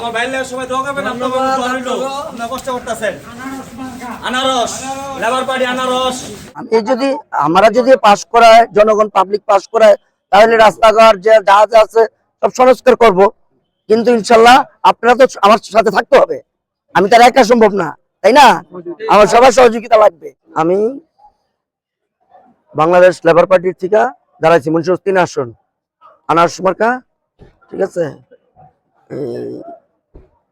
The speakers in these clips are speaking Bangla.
আমার বাইরে সবাই দোয়া করবেন, আপনারা কষ্ট করতেছেন। আনারস লেবার পার্টি আনারস। আমি যদি আমরা যদি পাস করায়, জনগণ পাবলিক পাস করায়, তাহলে রাস্তাঘাট যে জাহাজ আছে সব সংস্কার করব। কিন্তু ইনশাল্লাহ আপনারা তো আমার সাথে থাকতে হবে, আমি তার একা সম্ভব না, তাই না? আমার সবার সহযোগিতা লাগবে। আমি বাংলাদেশ লেবার পার্টির থেকে দাঁড়াইছি 3 আসন, আনারস মার্কা। ঠিক আছে,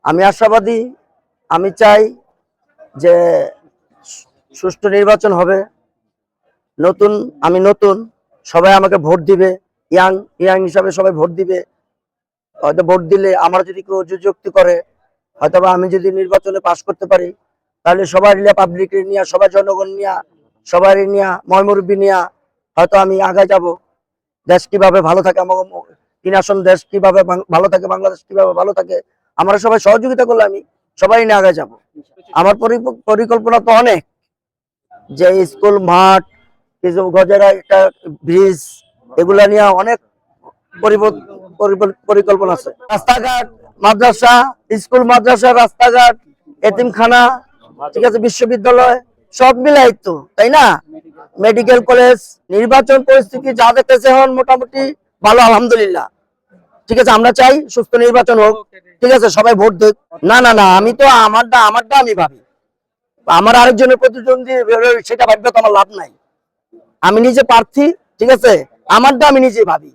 আমি আশাবাদী। আমি চাই যে সুষ্ঠু নির্বাচন হবে। আমি নতুন, সবাই আমাকে ভোট দিবে, ইয়াং হিসাবে সবাই ভোট দিবে। হয়তো ভোট দিলে আমার যদি কেউ যুক্তি করে, হয়তো আমি যদি নির্বাচনে পাশ করতে পারি, তাহলে সবাই নিয়ে, পাবলিক নিয়ে, সবাই জনগণ নিয়ে, সবাই নিয়ে, ময়মুরব্বী নিয়ে হয়তো আমি আগে যাব। দেশ কিভাবে ভালো থাকে, আমার 3 আসন দেশ কিভাবে ভালো থাকে, বাংলাদেশ কিভাবে ভালো থাকে, আমরা সবাই সহযোগিতা করলে আমি সবাই নিয়ে আগে যাব। আমার পরিকল্পনা তো অনেক, যে স্কুল মাঠ, কিছু গজেরা একটা ব্রিজ, এগুলা নিয়ে অনেক পরিকল্পনা আছে। রাস্তাঘাট, মাদ্রাসা, স্কুল মাদ্রাসা, রাস্তাঘাট, এতিমখানা, ঠিক আছে, বিশ্ববিদ্যালয়, সব মিলাই তো, তাই না? Medical college. নির্বাচন পরিস্থিতি যা দেখতেছে এখন মোটামুটি ভালো, আলহামদুলিল্লাহ। ঠিক আছে, আমরা চাই সুস্থ নির্বাচন হোক। ঠিক আছে, সবাই ভোট দেখ। না না না, আমি তো আমারটা আমি ভাবি, আমার আরেকজনের প্রতিদ্বন্দ্বী সেটা ভাববে তো আমার লাভ নাই। আমি নিজে প্রার্থী, ঠিক আছে, আমারটা আমি নিজে ভাবি।